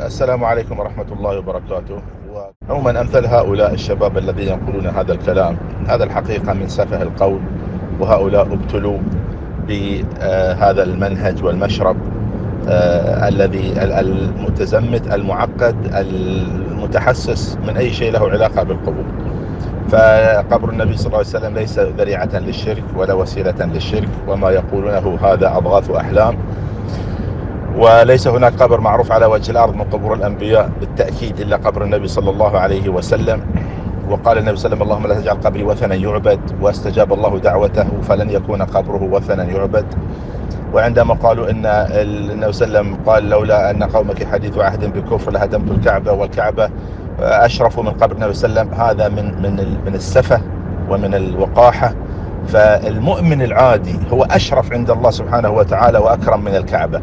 السلام عليكم ورحمة الله وبركاته. عموما أمثال هؤلاء الشباب الذين يقولون هذا الكلام، هذا الحقيقة من سفه القول، وهؤلاء ابتلوا بهذا المنهج والمشرب الذي المتزمت المعقد المتحسس من أي شيء له علاقة بالقبور. فقبر النبي صلى الله عليه وسلم ليس ذريعة للشرك ولا وسيلة للشرك، وما يقولونه هذا أضغاث أحلام. وليس هناك قبر معروف على وجه الأرض من قبور الأنبياء بالتأكيد إلا قبر النبي صلى الله عليه وسلم. وقال النبي صلى الله عليه وسلم: اللهم لا تجعل قبري وثنا يعبد، واستجاب الله دعوته فلن يكون قبره وثنا يعبد. وعندما قالوا إن النبي صلى الله عليه وسلم قال: لولا أن قومك حديث عهد بكفر لهدمت الكعبة، والكعبة أشرف من قبر النبي صلى الله عليه وسلم، هذا من السفه ومن الوقاحة. فالمؤمن العادي هو أشرف عند الله سبحانه وتعالى وأكرم من الكعبة،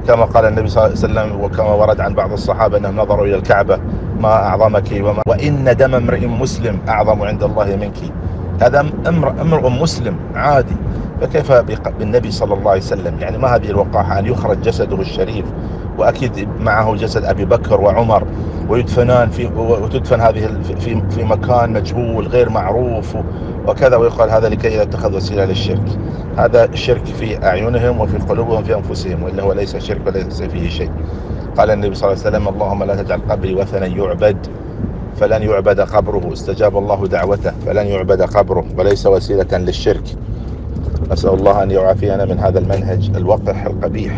كما قال النبي صلى الله عليه وسلم، وكما ورد عن بعض الصحابة أنهم نظروا إلى الكعبة: ما أعظمك وإن دم امرئ مسلم أعظم عند الله منك. هذا امرؤ مسلم عادي، فكيف بالنبي صلى الله عليه وسلم؟ يعني ما هذه الوقاحة أن يخرج جسده الشريف، وأكيد معه جسد أبي بكر وعمر، وتدفن هذه في مكان مجهول غير معروف وكذا، ويقال هذا لكي لا يتخذ وسيلة للشرك. هذا شرك في أعينهم وفي قلوبهم في أنفسهم، وإلا هو ليس شرك وليس فيه شيء. قال النبي صلى الله عليه وسلم: اللهم لا تجعل قبري وثنا يعبد فلن يعبد قبره، استجاب الله دعوته فلن يعبد قبره، وليس وسيلة للشرك. أسأل الله أن يعافينا من هذا المنهج الوقح القبيح.